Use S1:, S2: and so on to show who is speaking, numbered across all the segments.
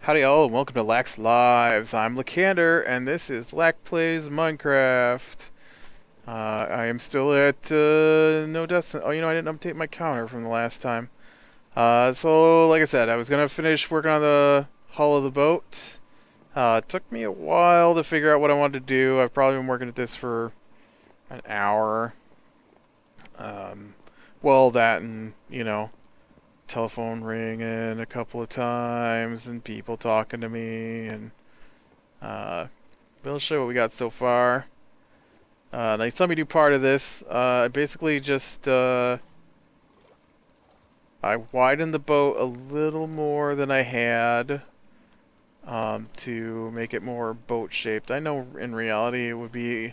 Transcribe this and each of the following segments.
S1: Howdy all, and welcome to Lac's Lives. I'm Lacander, and this is Lac Plays Minecraft. I am still at no deaths. Oh, you know, I didn't update my counter from the last time. So, like I said, I was going to finish working on the hull of the boat. It took me a while to figure out what I wanted to do. I've probably been working at this for an hour. Well, that and, you know, telephone ringing a couple of times and people talking to me, and we'll show what we got so far. Now, let me do part of this. I basically just I widened the boat a little more than I had to make it more boat shaped. I know in reality it would be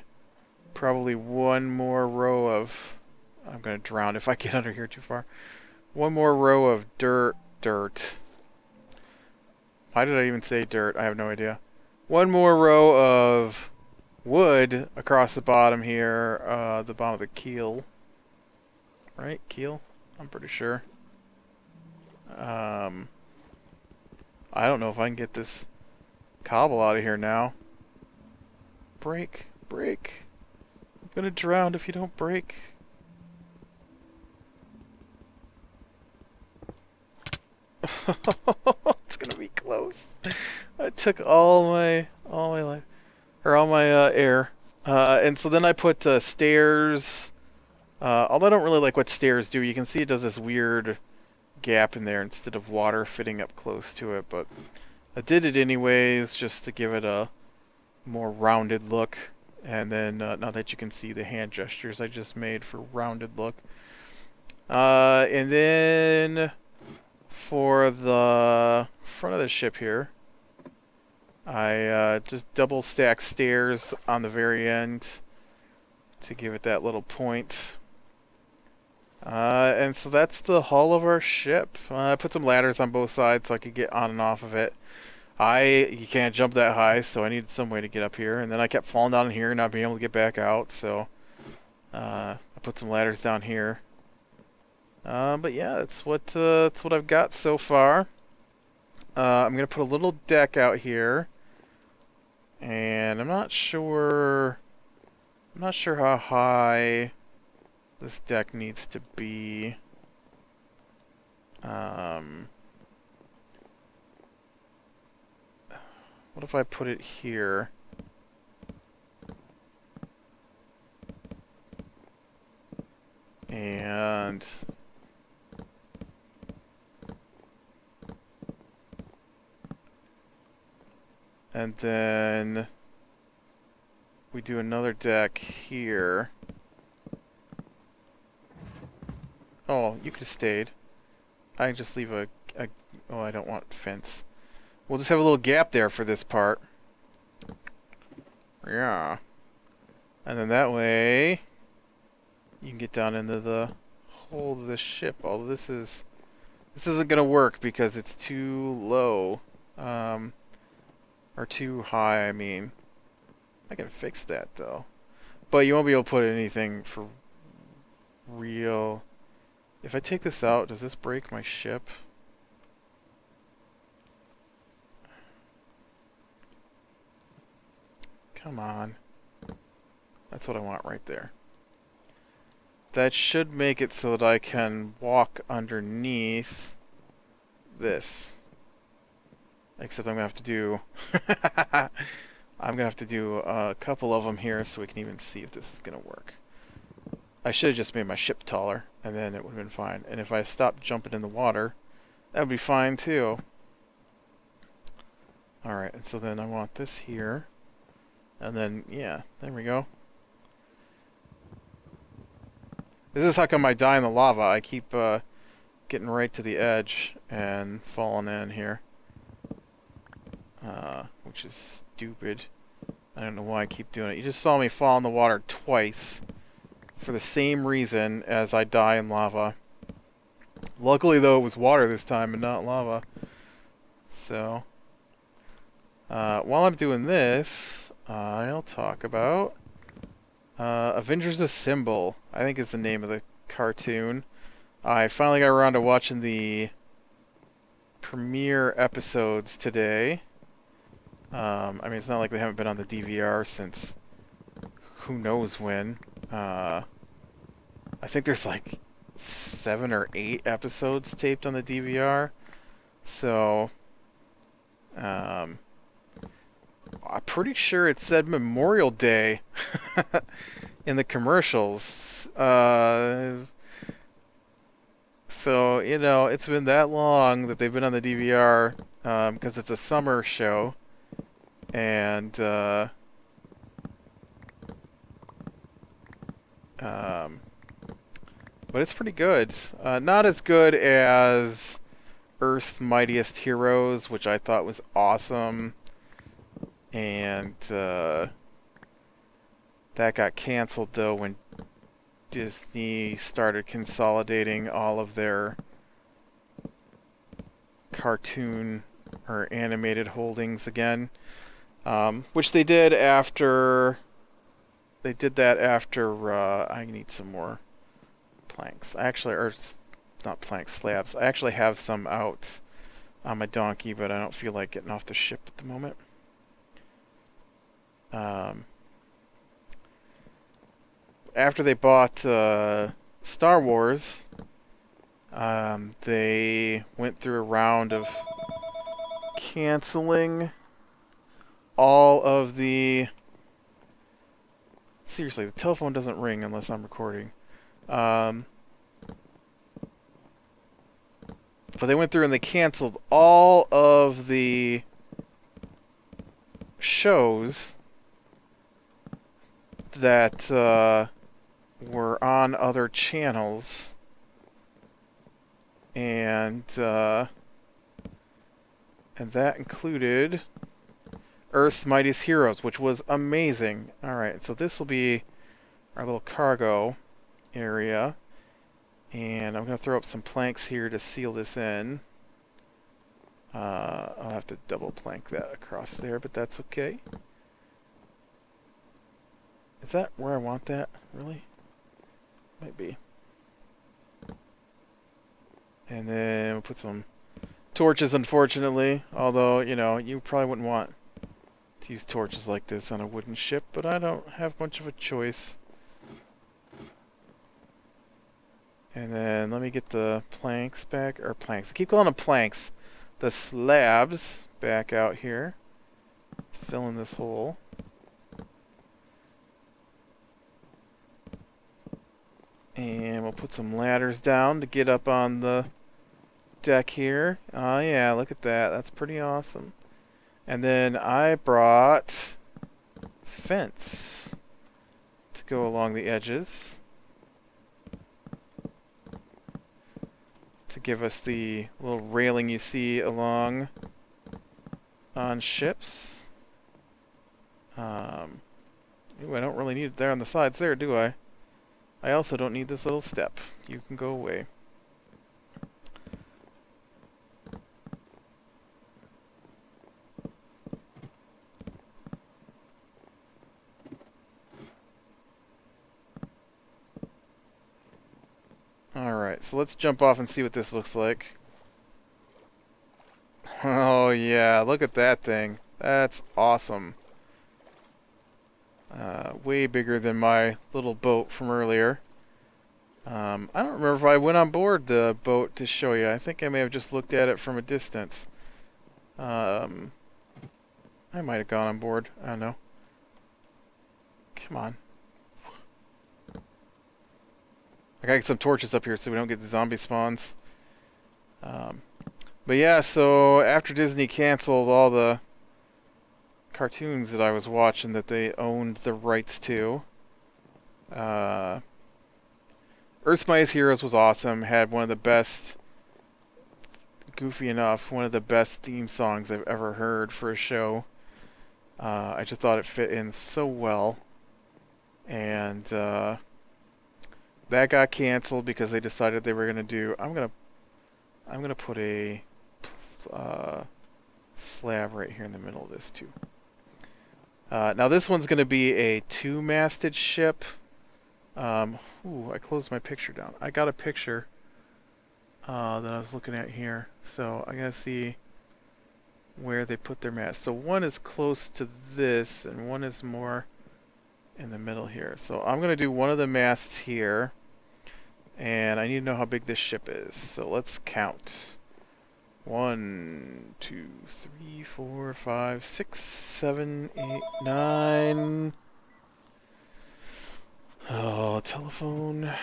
S1: probably one more row of, I'm gonna drown if I get under here too far. One more row of dirt. Why did I even say dirt? I have no idea. One more row of wood across the bottom here, the bottom of the keel. Right? Keel? I'm pretty sure. I don't know if I can get this cobble out of here now. Break. Break. I'm gonna drown if you don't break. It's gonna be close. I took all my life, or all my air, and so then I put stairs. Although I don't really like what stairs do. You can see it does this weird gap in there instead of water fitting up close to it. But I did it anyways, just to give it a more rounded look. And then now that you can see the hand gestures I just made for rounded look, and then for the front of the ship here, I just double stack stairs on the very end to give it that little point. And so that's the hull of our ship. I put some ladders on both sides so I could get on and off of it. You can't jump that high, so I needed some way to get up here. And then I kept falling down here and not being able to get back out, so I put some ladders down here. But yeah, that's what I've got so far. I'm gonna put a little deck out here, and I'm not sure how high this deck needs to be. What if I put it here? And then we do another deck here. Oh, you could have stayed. I can just leave oh, I don't want fence. We'll just have a little gap there for this part. Yeah. And then that way you can get down into the hold of the ship. Although this isn't gonna work because it's too low. Or too high, I mean. I can fix that though. But you won't be able to put anything for real. If I take this out, does this break my ship? Come on. That's what I want right there. That should make it so that I can walk underneath this. Except I'm gonna have to do I'm gonna have to do a couple of them here so we can even see if this is gonna work. I should have just made my ship taller, and then it would have been fine. And if I stopped jumping in the water, that would be fine too. Alright, and so then I want this here. And then, yeah, there we go. This is how come I die in the lava. I keep getting right to the edge and falling in here. Which is stupid. I don't know why I keep doing it. You just saw me fall in the water twice for the same reason as I die in lava. Luckily, though, it was water this time and not lava. So, while I'm doing this, I'll talk about Avengers Assemble, I think is the name of the cartoon. I finally got around to watching the premiere episodes today. I mean, it's not like they haven't been on the DVR since who knows when. I think there's like 7 or 8 episodes taped on the DVR. So, I'm pretty sure it said Memorial Day in the commercials. So, you know, it's been that long that they've been on the DVR, because it's a summer show. And, but it's pretty good. Not as good as Earth's Mightiest Heroes, which I thought was awesome. And, that got canceled, though, when Disney started consolidating all of their cartoon or animated holdings again. Which they did after... They did that after, I need some more planks. I actually, or not planks, slabs. I actually have some out on my donkey, but I don't feel like getting off the ship at the moment. After they bought Star Wars, they went through a round of canceling all of the... Seriously, the telephone doesn't ring unless I'm recording. But they went through and they canceled all of the shows that were on other channels. And that included Earth's Mightiest Heroes, which was amazing. Alright, so this will be our little cargo area. And I'm going to throw up some planks here to seal this in. I'll have to double plank that across there, but that's okay. Is that where I want that? Really? Might be. And then we'll put some torches, unfortunately. Although, you know, you probably wouldn't want to use torches like this on a wooden ship, but I don't have much of a choice. And then let me get the planks back, or planks. I keep calling them planks. The slabs back out here. Fill in this hole. And we'll put some ladders down to get up on the deck here. Oh yeah, look at that. That's pretty awesome. And then I brought fence to go along the edges to give us the little railing you see along on ships. Ooh, I don't really need it there on the sides there, do I? I also don't need this little step. You can go away. Alright, so let's jump off and see what this looks like. Oh yeah, look at that thing. That's awesome. Way bigger than my little boat from earlier. I don't remember if I went on board the boat to show you. I think I may have just looked at it from a distance. I might have gone on board. I don't know. Come on. I gotta get some torches up here so we don't get the zombie spawns. But yeah, so after Disney canceled all the cartoons that I was watching that they owned the rights to, Earth's Mightiest Heroes was awesome. Had one of the best, goofy enough, one of the best theme songs I've ever heard for a show. I just thought it fit in so well, and that got canceled because they decided they were gonna do. I'm gonna put a uh, slab right here in the middle of this too. Now this one's gonna be a two-masted ship. Ooh, I closed my picture down. I got a picture that I was looking at here, so I gotta see where they put their mast. So one is close to this, and one is more in the middle here. So I'm gonna do one of the masts here, and I need to know how big this ship is. So let's count. 1, 2, 3, 4, 5, 6, 7, 8, 9. Oh, telephone.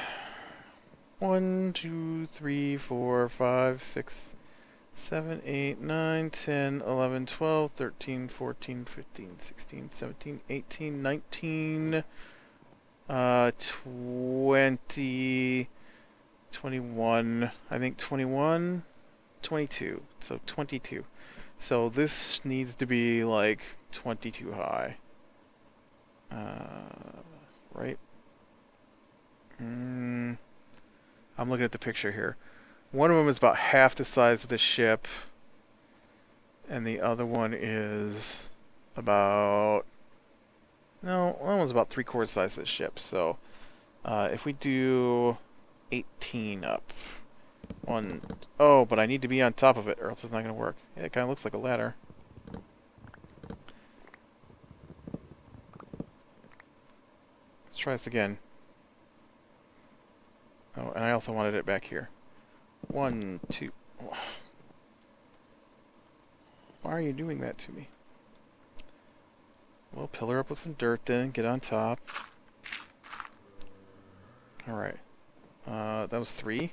S1: 1, 2, 3, 4, 5, 6, 7, 8, 9, 10, 11, 12, 13, 14, 15, 16, 17, 18, 19, 20, 21, I think 21, 22, so 22. So this needs to be like 22 high. Right? I'm looking at the picture here. One of them is about half the size of the ship, and the other one is about... No, that one's about 3/4 size of the ship. So if we do 18 up. Oh, but I need to be on top of it, or else it's not going to work. Yeah, it kind of looks like a ladder. Let's try this again. Oh, and I also wanted it back here. 1, 2... Why are you doing that to me? We'll pillar up with some dirt then, get on top. Alright. That was 3.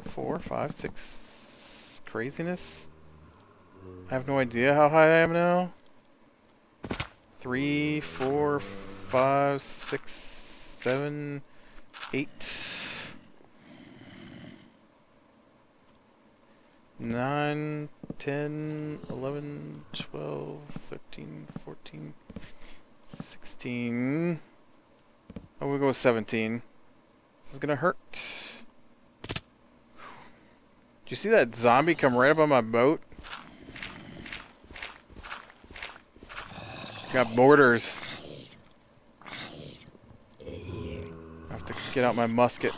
S1: 4, 5, 6... Craziness? I have no idea how high I am now. 3, 4, 5, 6, 7, 8, 9, 10, 11, 12, 13, 14, 16. Oh, we'll go with 17. This is gonna hurt. Did you see that zombie come right up on my boat? Got mortars. I have to get out my musket.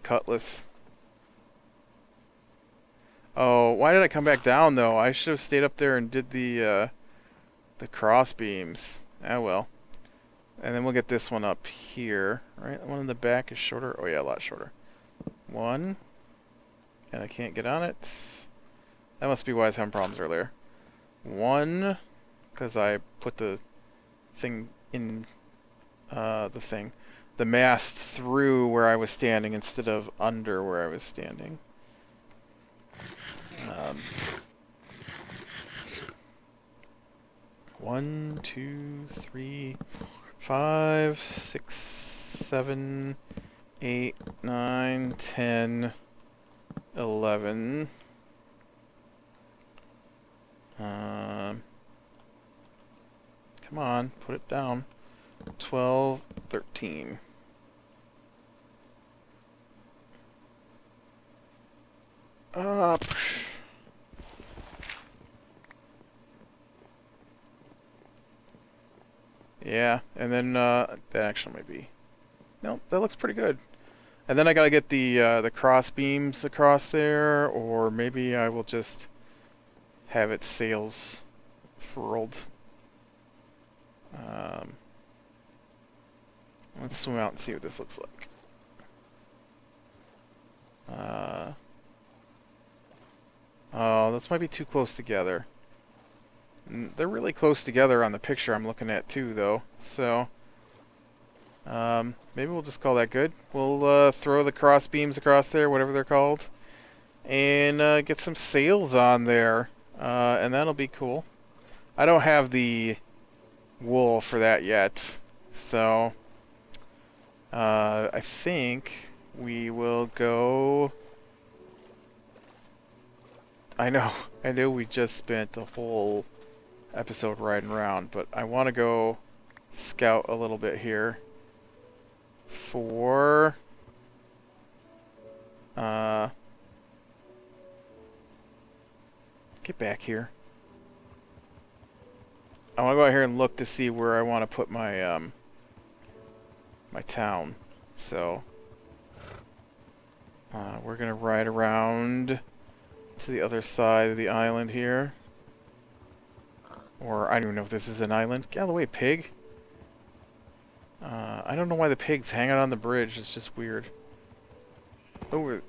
S1: Cutlass. Oh, why did I come back down though? I should have stayed up there and did the cross beams. Ah well. And then we'll get this one up here. Right? The one in the back is shorter. Oh yeah, a lot shorter. 1. And I can't get on it. That must be why I was having problems earlier. 1. Because I put the thing in the mast through where I was standing instead of under where I was standing. 1, 2, 3, 5, 6, 7, 8, 9, 10, 11. Come on, put it down. 12, 13. Up. Yeah, and then that actually might be. No, that looks pretty good. And then I gotta get the cross beams across there, or maybe I will just have its sails furled. Let's swim out and see what this looks like. Oh, this might be too close together. They're really close together on the picture I'm looking at too, though. So maybe we'll just call that good. We'll throw the cross beams across there, whatever they're called, and get some sails on there, and that'll be cool. I don't have the wool for that yet, so I think we will go I know. I know we just spent a whole episode riding around, but I want to go scout a little bit here for get back here. I want to go out here and look to see where I want to put my my town. So we're gonna ride around to the other side of the island here. Or I don't even know if this is an island. Get out of the way, pig. I don't know why the pig's hanging on the bridge. It's just weird. Over.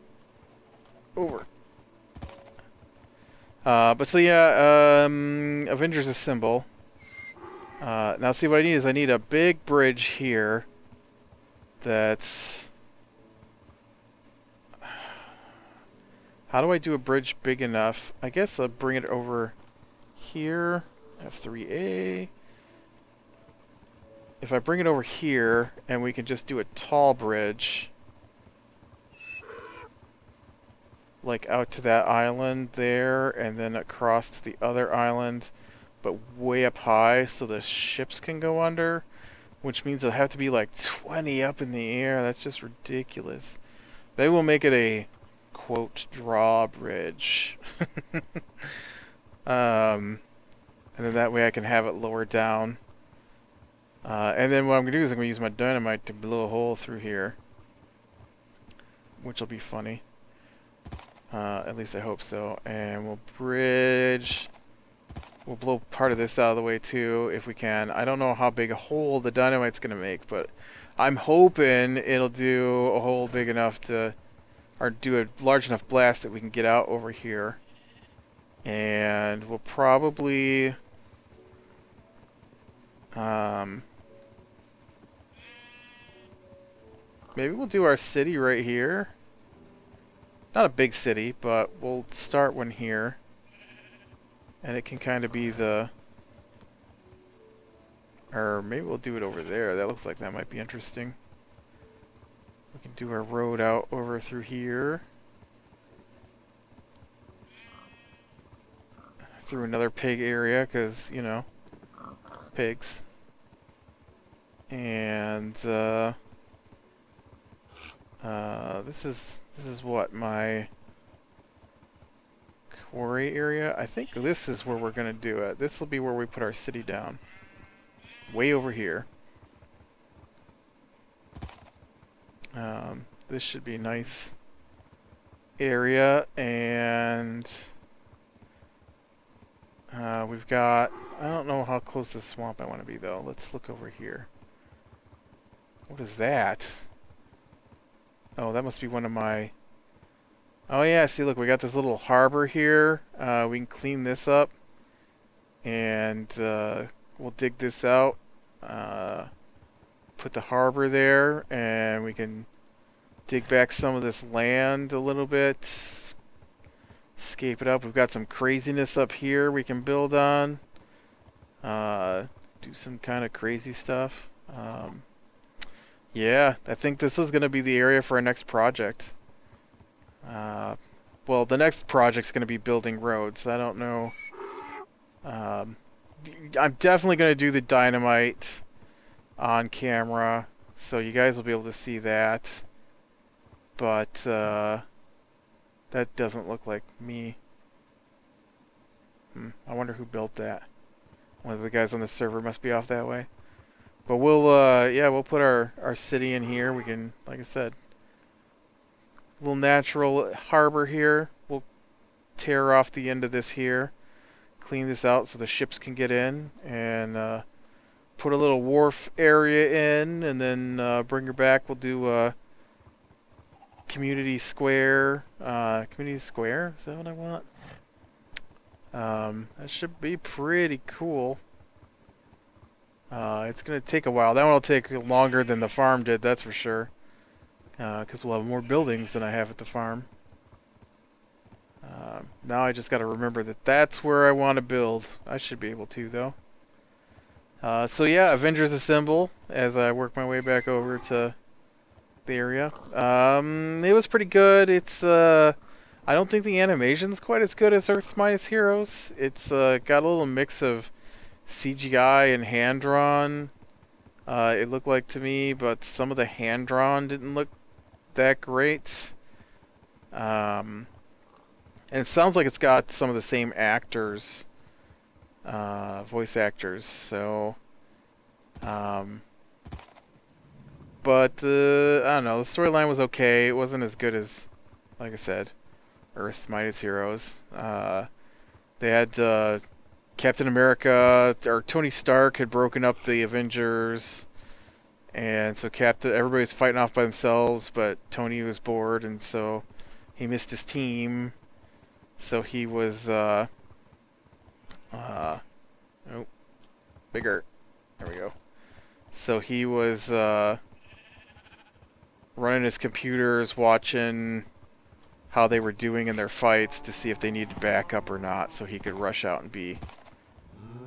S1: Over. But so yeah, Avengers Assemble. Now see what I need is I need a big bridge here. That's... How do I do a bridge big enough? I guess I'll bring it over here. F3A. If I bring it over here, and we can just do a tall bridge, like out to that island there, and then across to the other island, but way up high so the ships can go under, which means it'll have to be like 20 up in the air. That's just ridiculous. Maybe we'll make it a, quote, drawbridge. And then that way I can have it lower down. And then what I'm going to do is I'm going to use my dynamite to blow a hole through here. Which will be funny. At least I hope so. And we'll bridge. We'll blow part of this out of the way too, if we can. I don't know how big a hole the dynamite's going to make, but I'm hoping it'll do a hole big enough to... or do a large enough blast that we can get out over here. And we'll probably... maybe we'll do our city right here. Not a big city, but we'll start one here. And it can kind of be the... or maybe we'll do it over there. That looks like that might be interesting. We can do our road out over through here. Through another pig area, because, you know, pigs. And, this is what, my quarry area? I think this is where we're going to do it. This will be where we put our city down. Way over here. This should be a nice area, and we've got... I don't know how close to the swamp I want to be, though. Let's look over here. What is that? Oh, that must be one of my... Oh yeah, see, look, we got this little harbor here. We can clean this up, and we'll dig this out. Put the harbor there, and we can dig back some of this land a little bit. Scape it up. We've got some craziness up here we can build on. Do some kind of crazy stuff. Yeah, I think this is going to be the area for our next project. Well, the next project's going to be building roads. I don't know. I'm definitely going to do the dynamite on camera, so you guys will be able to see that. But that doesn't look like me. I wonder who built that. One of the guys on the server must be off that way. But we'll yeah, we'll put our city in here. We can, like I said, little natural harbor here. We'll tear off the end of this here, clean this out so the ships can get in, and put a little wharf area in, and then bring her back. We'll do community square. Community square? Is that what I want? That should be pretty cool. It's going to take a while. That one will take longer than the farm did, that's for sure. Because we'll have more buildings than I have at the farm. Now I just got to remember that that's where I want to build. I should be able to, though. So yeah, Avengers Assemble, as I work my way back over to the area. It was pretty good. It's, I don't think the animation's quite as good as Earth's Mightiest Heroes. It's got a little mix of CGI and hand-drawn. It looked like to me, but some of the hand-drawn didn't look that great. And it sounds like it's got some of the same actors, voice actors. So, but I don't know. The storyline was okay. It wasn't as good as, like I said, Earth's Mightiest Heroes. They had Captain America, or Tony Stark had broken up the Avengers, and so everybody's fighting off by themselves, but Tony was bored, and so he missed his team. So he was oh, bigger. There we go. So he was running his computers, watching how they were doing in their fights to see if they needed backup or not, so he could rush out and be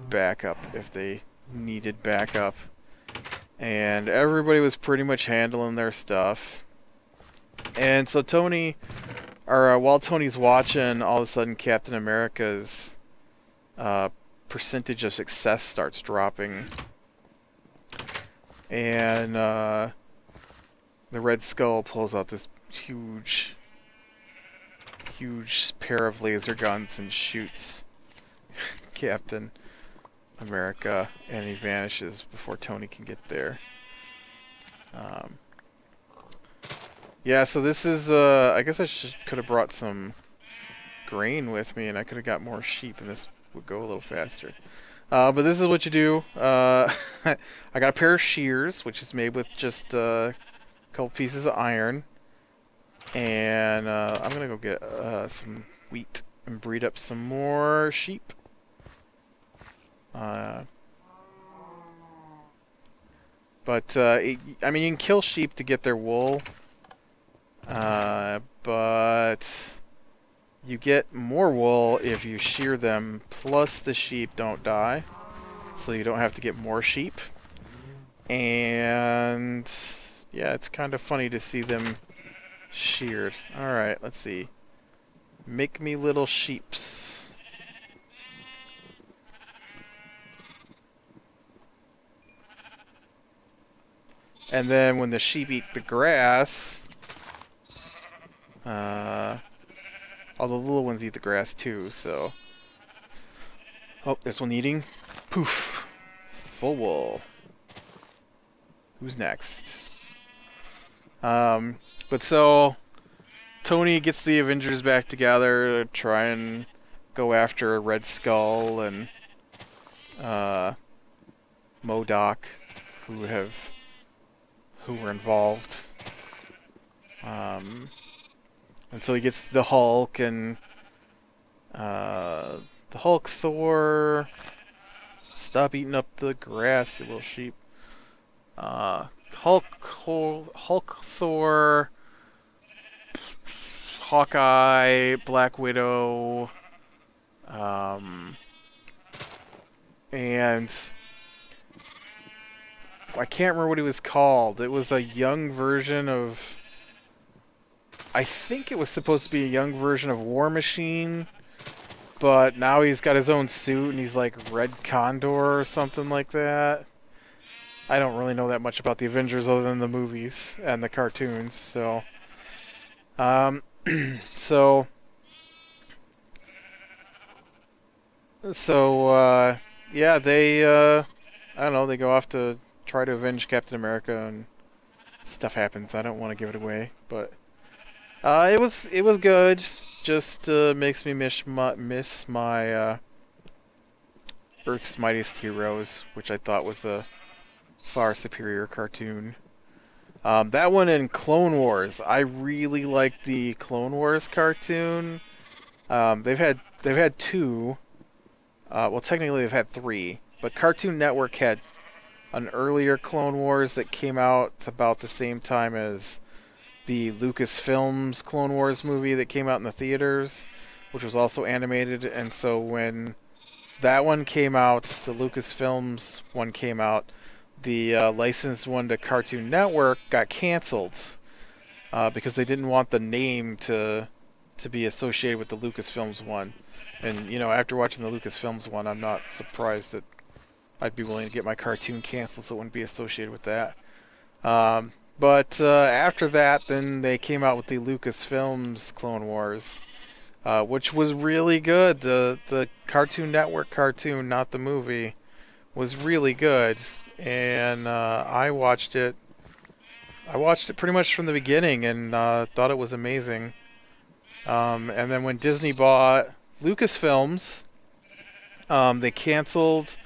S1: backup if they needed backup. And everybody was pretty much handling their stuff. And so while Tony's watching, all of a sudden Captain America's percentage of success starts dropping. And the Red Skull pulls out this huge pair of laser guns and shoots Captain America, and he vanishes before Tony can get there. Yeah, so this is, I guess I could have brought some grain with me, and I could have got more sheep, and this would go a little faster. But this is what you do. I got a pair of shears, which is made with just a couple pieces of iron. And I'm going to go get some wheat and breed up some more sheep. I mean, you can kill sheep to get their wool. But you get more wool if you shear them, plus the sheep don't die. So you don't have to get more sheep. And yeah, it's kind of funny to see them sheared. Alright, let's see. Make me little sheeps. And then when the sheep eat the grass, all the little ones eat the grass too, so... Oh, there's one eating. Poof. Full wool. Who's next? But so... Tony gets the Avengers back together to try and go after Red Skull and... MODOK, who were involved. And so he gets the Hulk and the Hulk, Thor. Stop eating up the grass, you little sheep. Hulk, Thor, Hawkeye, Black Widow, and I can't remember what he was called. It was a young version of... I think it was supposed to be a young version of War Machine, but now he's got his own suit and he's like Red Condor or something like that. I don't really know that much about the Avengers other than the movies and the cartoons, so... yeah, they, I don't know, they go off to try to avenge Captain America and stuff happens. I don't want to give it away, but... it was good. Just makes me miss my Earth's Mightiest Heroes, which I thought was a far superior cartoon. That one in Clone Wars, I really liked the Clone Wars cartoon. They've had two. Well, technically they've had three, but Cartoon Network had an earlier Clone Wars that came out about the same time as the Lucasfilms Clone Wars movie that came out in the theaters, which was also animated. And so when that one came out, the Lucasfilms one came out, the licensed one to Cartoon Network got canceled because they didn't want the name to to be associated with the Lucasfilms one. And, you know, after watching the Lucasfilms one, I'm not surprised that I'd be willing to get my cartoon canceled so it wouldn't be associated with that. But after that, then they came out with the Lucasfilms Clone Wars, which was really good. The Cartoon Network cartoon, not the movie, was really good. And I watched it. I watched it pretty much from the beginning and thought it was amazing. And then when Disney bought Lucasfilms, they canceled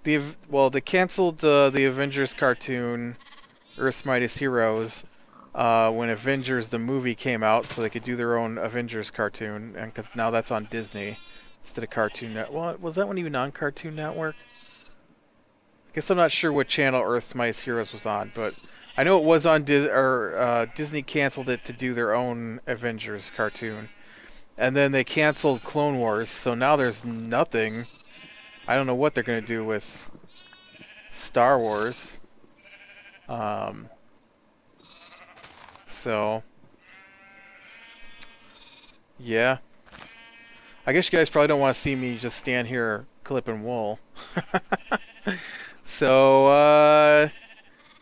S1: the Avengers cartoon, Earth's Mightiest Heroes, when Avengers the movie came out, so they could do their own Avengers cartoon, and now that's on Disney instead of Cartoon Network. Well, was that one even on Cartoon Network? I guess I'm not sure what channel Earth's Mightiest Heroes was on, but I know it was on Disney canceled it to do their own Avengers cartoon. And then they canceled Clone Wars, so now there's nothing. I don't know what they're going to do with Star Wars. So, yeah. I guess you guys probably don't want to see me just stand here clipping wool. So,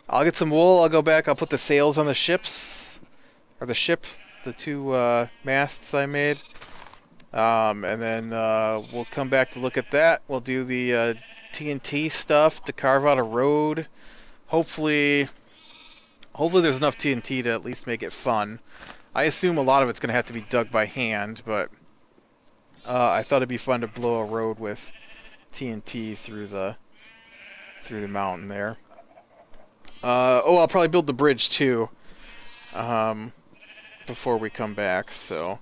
S1: I'll get some wool, I'll go back, I'll put the sails on the ships, or the ship, the two masts I made, and then we'll come back to look at that. We'll do the TNT stuff to carve out a road. Hopefully there's enough TNT to at least make it fun. I assume a lot of it's going to have to be dug by hand, but I thought it'd be fun to blow a road with TNT through the mountain there. I'll probably build the bridge too, before we come back. So,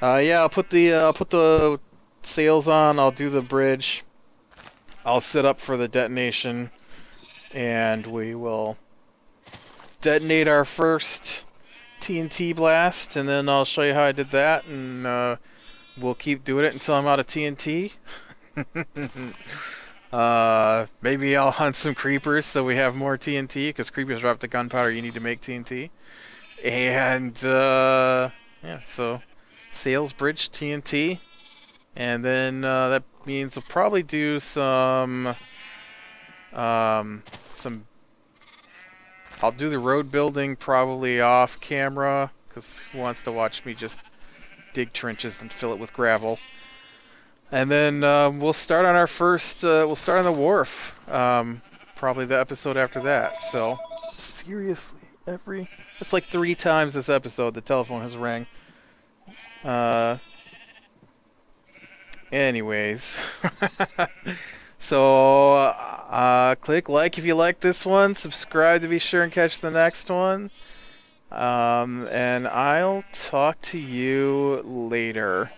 S1: yeah, I'll put the sails on. I'll do the bridge. I'll set up for the detonation, and we will detonate our first TNT blast, and then I'll show you how I did that, and we'll keep doing it until I'm out of TNT. Maybe I'll hunt some creepers so we have more TNT, because creepers drop the gunpowder you need to make TNT. And, yeah, so sails, bridge, TNT. And then that means we'll probably do some I'll do the road building probably off camera, because who wants to watch me just dig trenches and fill it with gravel. And then we'll start on our first, we'll start on the wharf, probably the episode after that. So, seriously, it's like 3 times this episode the telephone has rang. Anyways, so click like if you like this one, subscribe to be sure and catch the next one, and I'll talk to you later.